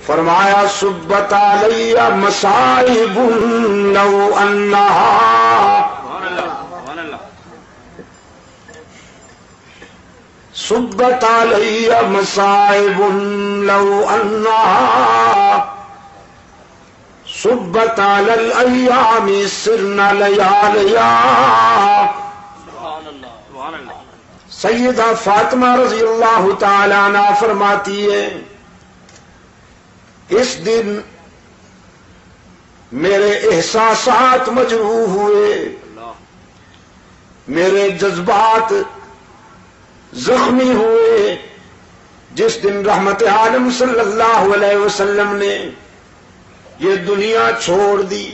فرمایا سبت علی مصائب لو انہا، سبت علی مصائب لو انہا سبت علی الایام سرن لیالیا۔ سیدہ فاطمہ رضی اللہ تعالی عنہ فرماتی ہے اس دن میرے احساسات مجروح ہوئے، میرے جذبات زخمی ہوئے، جس دن رحمت عالم صلی اللہ علیہ وسلم نے یہ دنیا چھوڑ دی۔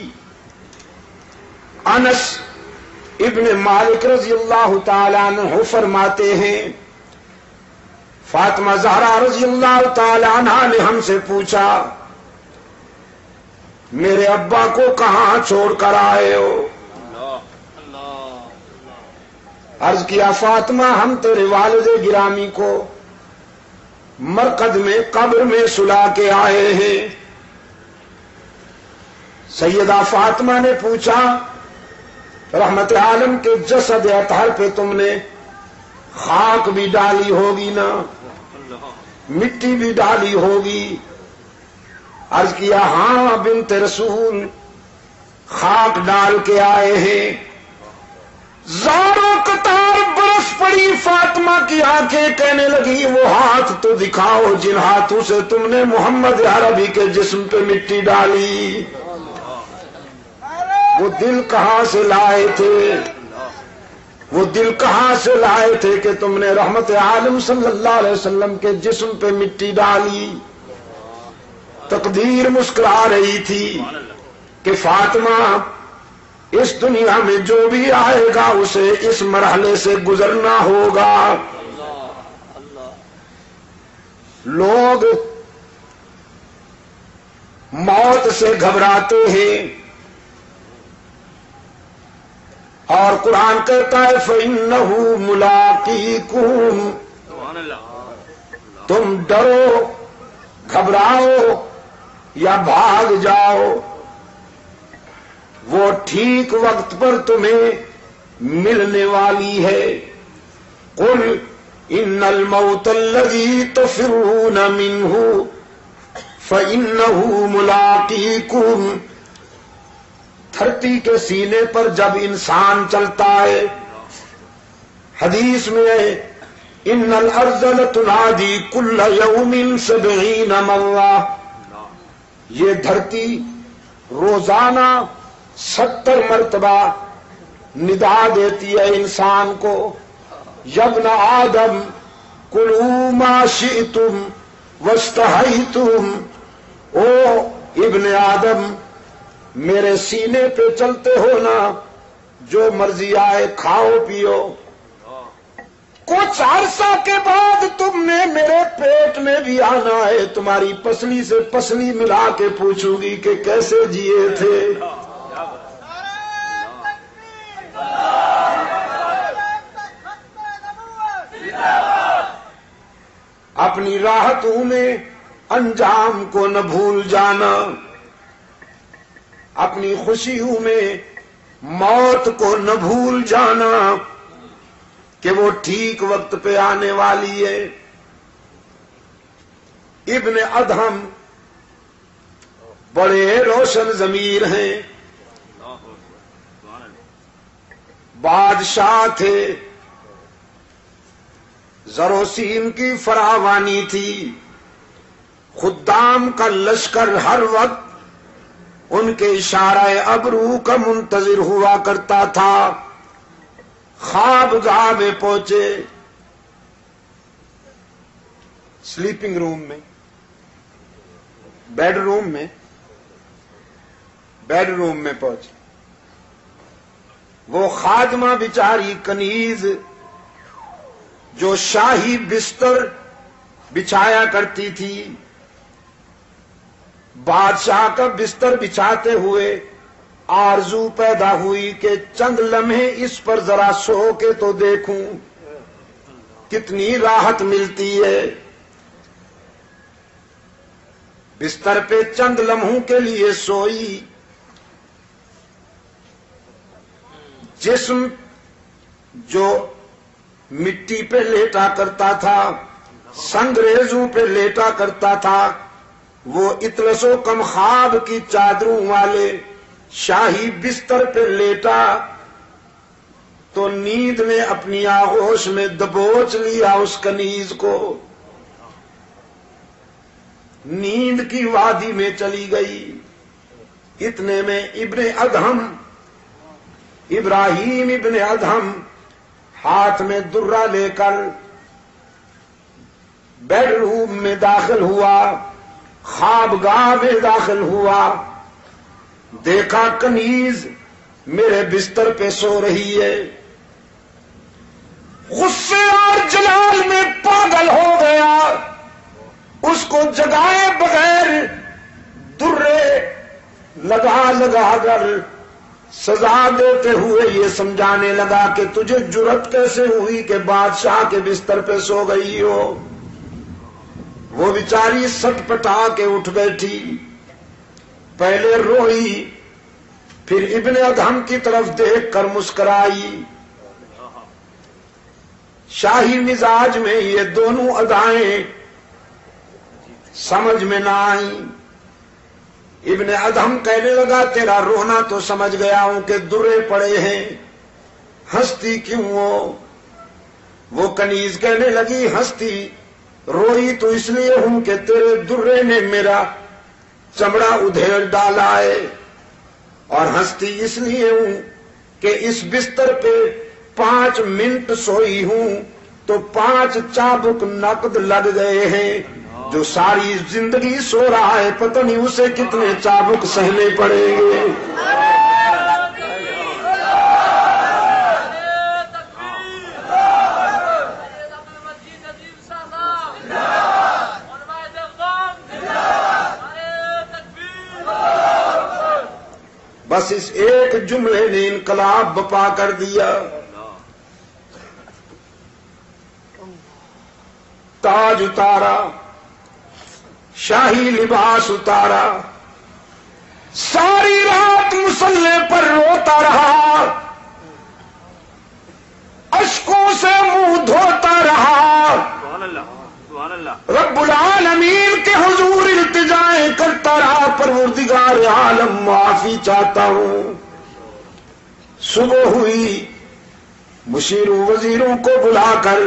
انس ابن مالک رضی اللہ تعالی عنہ فرماتے ہیں فاطمہ زہرا رضی اللہ تعالی عنہ نے ہم سے پوچھا میرے ابا کو کہاں چھوڑ کر آئے ہو؟ عرض کیا فاطمہ ہم تیرے والد گرامی کو مرقد میں قبر میں سلا کے آئے ہیں۔ سیدہ فاطمہ نے پوچھا رحمت عالم کے جسد اطہر پہ تم نے خاک بھی ڈالی ہوگی نا، مٹی بھی ڈالی ہوگی؟ عرض کیا ہاں بنت رسول خاک ڈال کے آئے ہیں۔ زاروں قطار برف پڑی، فاطمہ کی آنکھیں کہنے لگی وہ ہاتھ تو دکھاؤ جن ہاتھوں سے تم نے محمد عربی کے جسم پہ مٹی ڈالی، وہ دل کہاں سے لائے تھے؟ وہ دل کہاں سے لائے تھے کہ تم نے رحمت عالم صلی اللہ علیہ وسلم کے جسم پہ مٹی ڈالی؟ تقدیر مسکرا رہی تھی کہ فاطمہ اس دنیا میں جو بھی آئے گا اسے اس مرحلے سے گزرنا ہوگا۔ لوگ موت سے گھبراتے ہیں اور قرآن کہتا ہے فَإِنَّهُ مُلَاقِيكُمْ، تم ڈرو گھبراؤ یا بھاگ جاؤ وہ ٹھیک وقت پر تمہیں ملنے والی ہے۔ قُلْ إِنَّ الْمَوْتَ الَّذِي تَفِرُّونَ مِنْهُ فَإِنَّهُ مُلَاقِيكُمْ، دھرتی کے سینے پر جب انسان چلتا ہے، حدیث میں ہے ان الارض لتنادی کل یوم 70 مرہ، یہ دھرتی روزانہ 70 مرتبہ ندا دیتی ہے انسان کو، یابن آدم کلوا ما شئتم واستحیتم، او ابن آدم میرے سینے پہ چلتے ہو نا، جو مرضی آئے کھاؤ پیو، کچھ عرصہ کے بعد تم نے میرے پیٹ میں بھی آنا ہے، تمہاری پسلی سے پسلی ملا کے پوچھوں گی کہ کیسے جیے تھے۔ اپنی راحتوں میں انجام کو نہ بھول جانا، اپنی خوشیوں میں موت کو نہ بھول جانا کہ وہ ٹھیک وقت پہ آنے والی ہے۔ ابن ادہم بڑے روشن ضمیر ہیں، بادشاہ تھے، زر و سیم کی فراوانی تھی، خدام کا لشکر ہر وقت ان کے اشارہ ابرو کا منتظر ہوا کرتا تھا۔ خواب گاہ میں پہنچے، سلیپنگ روم میں، بیڈ روم میں پہنچے، وہ خادمہ بیچاری کنیز جو شاہی بستر بچھایا کرتی تھی، بادشاہ کا بستر بچھاتے ہوئے آرزو پیدا ہوئی کہ چند لمحے اس پر ذرا سو کے تو دیکھوں کتنی راحت ملتی ہے۔ بستر پہ چند لمحوں کے لیے سوئی، جسم جو مٹی پہ لیٹا کرتا تھا، سنگریزوں پہ لیٹا کرتا تھا، وہ اطلس و کم خواب کی چادروں والے شاہی بستر پہ لیٹا تو نیند نے اپنی آغوش میں دبوچ لیا اس کنیز کو، نیند کی وادی میں چلی گئی۔ اتنے میں ابن ادہم، ابراہیم ابن ادہم ہاتھ میں درہ لے کر بیڈ روم میں داخل ہوا، خوابگاہ میں داخل ہوا، دیکھا کنیز میرے بستر پہ سو رہی ہے، غصے اور جلال میں پاگل ہو گیا، اس کو جگائے بغیر درے لگا لگا کر سزا دیتے ہوئے یہ سمجھانے لگا کہ تجھے جرت کیسے ہوئی کہ بادشاہ کے بستر پہ سو گئی ہو۔ وہ بیچاری سٹ پٹا کے اٹھ بیٹھی، پہلے روئی، پھر ابن ادہم کی طرف دیکھ کر مسکرائی۔ شاہی مزاج میں یہ دونوں ادائیں سمجھ میں نہ آئیں۔ ابن ادہم کہنے لگا تیرا رونا تو سمجھ گیا ہوں کہ درے پڑے ہیں، ہنستی کیوں ہو؟ وہ کنیز کہنے لگی ہنستی روئی تو اس لیے ہوں کہ تیرے درے نے میرا چمڑا ادھیڑ ڈالا ہے، اور ہنستی اس لیے ہوں کہ اس بستر پہ 5 منٹ سوئی ہوں تو 5 چابک نقد لگ گئے ہیں، جو ساری زندگی سو رہا ہے پتہ نہیں اسے کتنے چابک سہنے پڑیں گے۔ بس اس ایک جملے نے انقلاب بپا کر دیا۔ تاج اتارا، شاہی لباس اتارا، ساری رات مصلے پر روتا رہا، اشکوں سے منہ دھوتا رہا، رب العالمین کے حضور التجائیں کرتا رہا، پروردگار عالم معافی چاہتا ہوں۔ صبح ہوئی، مشیروں وزیروں کو بلا کر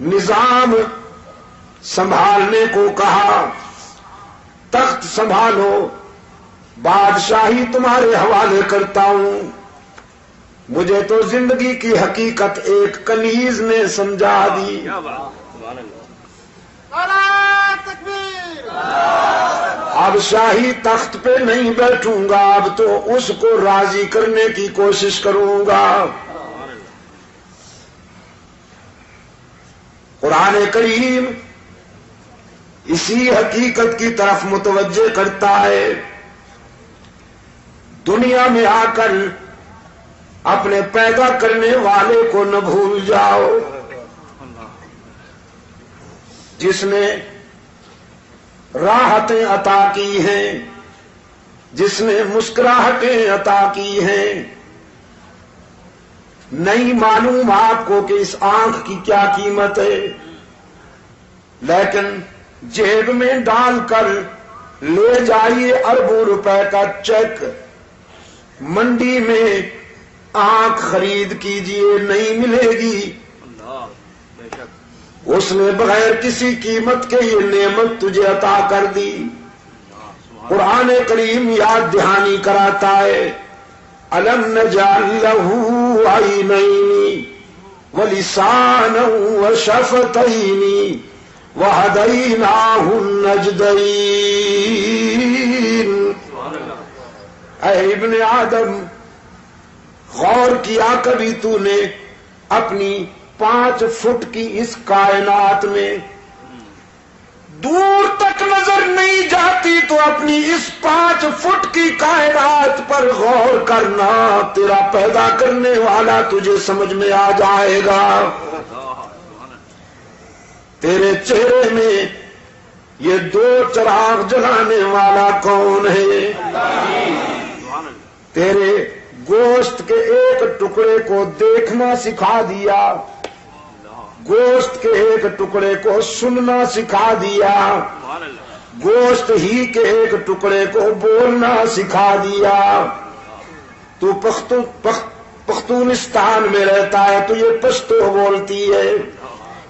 نظام سنبھالنے کو کہا، تخت سنبھالو، بادشاہی تمہارے حوالے کرتا ہوں۔ مجھے تو زندگی کی حقیقت ایک کنیز نے سمجھا دی۔ اب شاہی تخت پہ نہیں بیٹھوں گا، اب تو اس کو راضی کرنے کی کوشش کروں گا۔ قرآن کریم اسی حقیقت کی طرف متوجہ کرتا ہے۔ دنیا میں آ کر اپنے پیدا کرنے والے کو نہ بھول جاؤ، جس نے راحتیں عطا کی ہیں، جس نے مسکراہٹیں عطا کی ہیں۔ نہیں معلوم آپ کو کہ اس آنکھ کی کیا قیمت ہے، لیکن جیب میں ڈال کر لے جائیے اربوں روپے کا چیک، منڈی میں آنکھ خرید کیجیے، نہیں ملے گی۔ اس نے بغیر کسی قیمت کے یہ نعمت تجھے عطا کر دی۔ قرآن کریم یاد دہانی کراتا ہے، أَلَمْ نَجْعَلْ لَهُ عَيْنَيْنِ وَلِسَانًا وَشَفَتَيْنِ وَهَدَيْنَاهُ النَّجْدَيْنِ۔ اے ابن آدم، غور کیا کبھی تو نے اپنی 5 فٹ کی اس کائنات میں؟ دور تک نظر نہیں جاتی تو اپنی اس 5 فٹ کی کائنات پر غور کرنا، تیرا پیدا کرنے والا تجھے سمجھ میں آ جائے گا۔ تیرے چہرے میں یہ دو چراغ جلانے والا کون ہے؟ تیرے گوشت کے ایک ٹکڑے کو دیکھنا سکھا دیا، گوشت کے ایک ٹکڑے کو سننا سکھا دیا، گوشت ہی کے ایک ٹکڑے کو بولنا سکھا دیا۔ تو پختونستان میں رہتا ہے تو یہ پشتو بولتی ہے،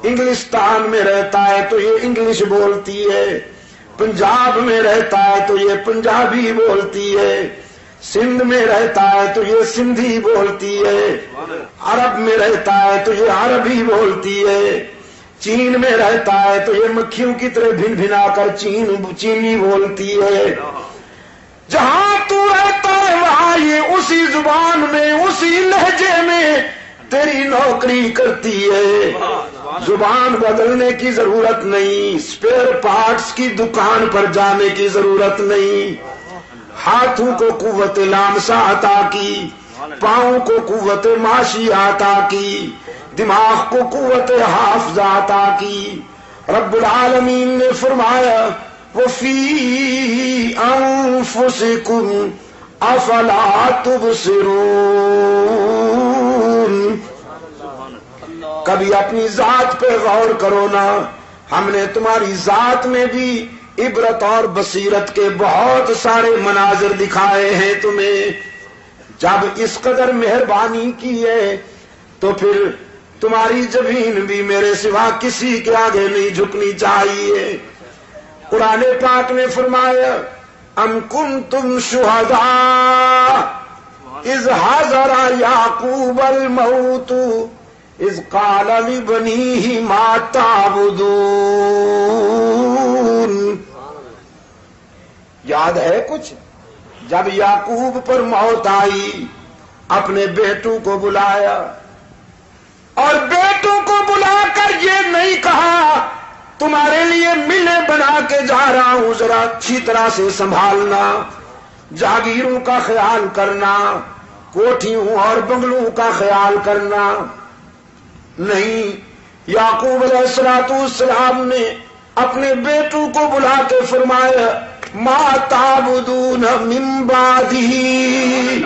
انگلستان میں رہتا ہے تو یہ انگلش بولتی ہے، پنجاب میں رہتا ہے تو یہ پنجابی بولتی ہے، سندھ میں رہتا ہے تو یہ سندھی بولتی ہے، عرب میں رہتا ہے تو یہ عربی بولتی ہے، چین میں رہتا ہے تو یہ مکھیوں کی طرح بھن بھنا کر چینی بولتی ہے۔ جہاں تو رہتا ہے وہاں یہ اسی زبان میں اسی لہجے میں تیری نوکری کرتی ہے۔ زبان بدلنے کی ضرورت نہیں، اسپیئر پارٹس کی دکان پر جانے کی ضرورت نہیں۔ ہاتھوں کو قوت لامسا عطا کی، پاؤں کو قوت ماشی عطا کی، دماغ کو قوت حافظہ عطا کی۔ رب العالمین نے فرمایا وَفِي أَنفُسِكُمْ أَفَلَا تُبْصِرُونَ۔ کبھی اپنی ذات پہ غور کرو نا، ہم نے تمہاری ذات میں بھی عبرت اور بصیرت کے بہت سارے مناظر دکھائے ہیں تمہیں۔ جب اس قدر مہربانی کی ہے تو پھر تمہاری زمین بھی میرے سوا کسی کے آگے نہیں جھکنی چاہیے۔ قرآن پاک نے فرمایا ام کنتم شہداء اذ حضر یعقوب الموت اذ قال لبنیہ ما تعبدون۔ یاد ہے کچھ؟ جب یعقوب پر موت آئی اپنے بیٹوں کو بلایا، اور بیٹوں کو بلا کر یہ نہیں کہا تمہارے لیے ملیں بنا کے جا رہا ہوں، ذرا اچھی طرح سے سنبھالنا، جاگیروں کا خیال کرنا، کوٹھیوں اور بنگلوں کا خیال کرنا۔ نہیں، یعقوب علیہ السلام نے اپنے بیٹوں کو بلا کے فرمایا ما تعبدون من بعدی،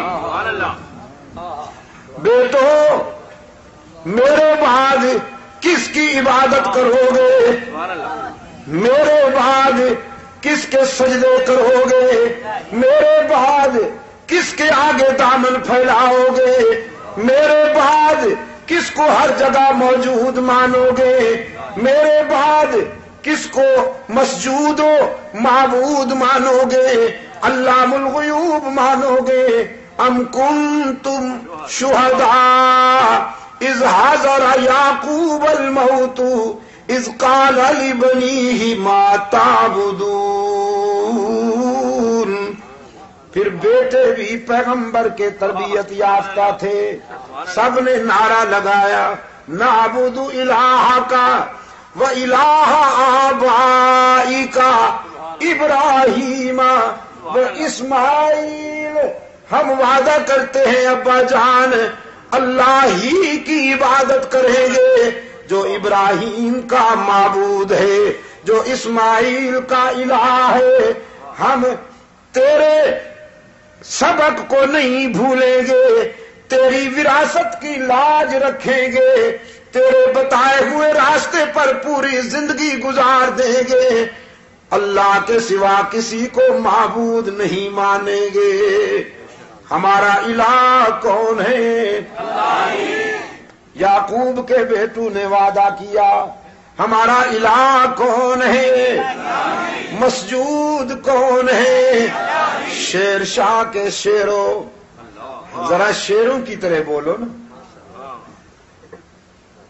بیٹو میرے بعد کس کی عبادت کرو گے؟ میرے بعد کس کے سجدے کرو گے؟ میرے بعد کس کے آگے دامن پھیلاؤ گے؟ میرے بعد کس کو ہر جگہ موجود مانو گے؟ میرے بعد کس کو مسجود و معبود مانو گے؟ علام الغیوب مانو گے؟ ام کنتم شہداء اذ حضر یعقوب الموت اذ قال لبنیہ ما تعبدون۔ پھر بیٹے بھی پیغمبر کے تربیت یافتہ تھے، سب نے نعرہ لگایا نعبد الہک و الہ آبائک ابراہیم و اسماعیل، ہم وعدہ کرتے ہیں ابا جان اللہ ہی کی عبادت کریں گے جو ابراہیم کا معبود ہے، جو اسماعیل کا الہ ہے۔ ہم تیرے سبق کو نہیں بھولیں گے، تیری وراثت کی لاج رکھیں گے، تیرے بتائے ہوئے راستے پر پوری زندگی گزار دیں گے، اللہ کے سوا کسی کو معبود نہیں مانیں گے۔ ہمارا الہ کون ہے؟ یعقوب کے بیٹوں نے وعدہ کیا ہمارا الہ کون ہے؟ مسجود کون ہے؟ شیر شاہ کے شیروں، ذرا شیروں کی طرح بولو نا،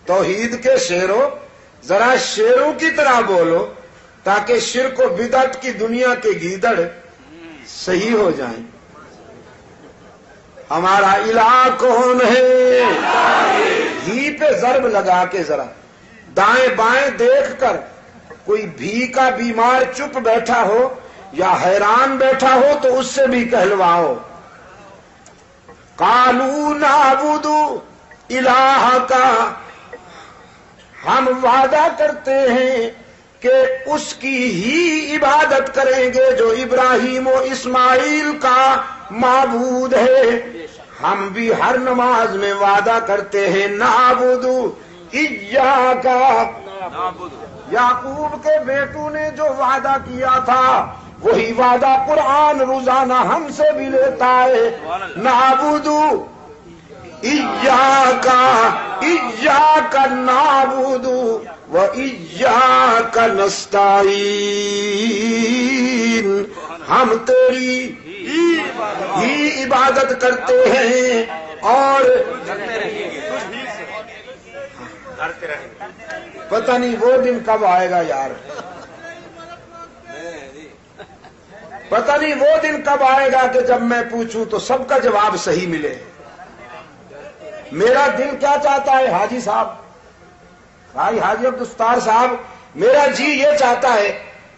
توحید کے شیروں ذرا شیروں کی طرح بولو تاکہ شرک و بدعت کی دنیا کے گیدڑ صحیح ہو جائیں۔ ہمارا الہ کون ہے؟ ہی پہ ضرب لگا کے ذرا دائیں بائیں دیکھ کر کوئی بھی کا بیمار چپ بیٹھا ہو یا حیران بیٹھا ہو تو اس سے بھی کہلواؤ قالوا نعبد الہک، ہم وعدہ کرتے ہیں کہ اس کی ہی عبادت کریں گے جو ابراہیم و اسماعیل کا معبود ہے۔ ہم بھی ہر نماز میں وعدہ کرتے ہیں نعبد ایاک، یعقوب کے بیٹوں نے جو وعدہ کیا تھا وہی وعدہ قرآن روزانہ ہم سے بھی لیتا ہے، نعبد ایاک، ایاک نعبد و ایاک نستعین، ہم تیری ہی عبادت کرتے ہیں اور پتہ نہیں وہ دن کب آئے گا یار، پتہ نہیں وہ دن کب آئے گا کہ جب میں پوچھوں تو سب کا جواب صحیح ملے۔ میرا دل کیا چاہتا ہے حاجی صاحب، بھائی حاجی عبدالستار صاحب، میرا جی یہ چاہتا ہے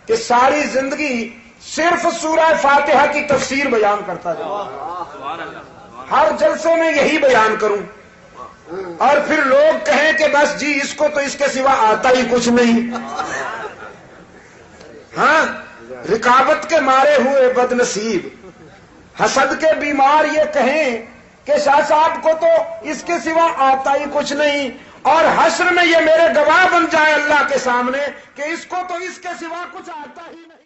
کہ ساری زندگی صرف سورہ فاتحہ کی تفسیر بیان کرتا جاؤں، ہر جلسے میں یہی بیان کروں، اور پھر لوگ کہیں کہ بس جی اس کو تو اس کے سوا آتا ہی کچھ نہیں۔ ہاں، رکابت کے مارے ہوئے بد نصیب، حسد کے بیمار یہ کہیں کہ شاہ صاحب کو تو اس کے سوا آتا ہی کچھ نہیں، اور حشر میں یہ میرے گواہ بن جائے اللہ کے سامنے کہ اس کو تو اس کے سوا کچھ آتا ہی نہیں۔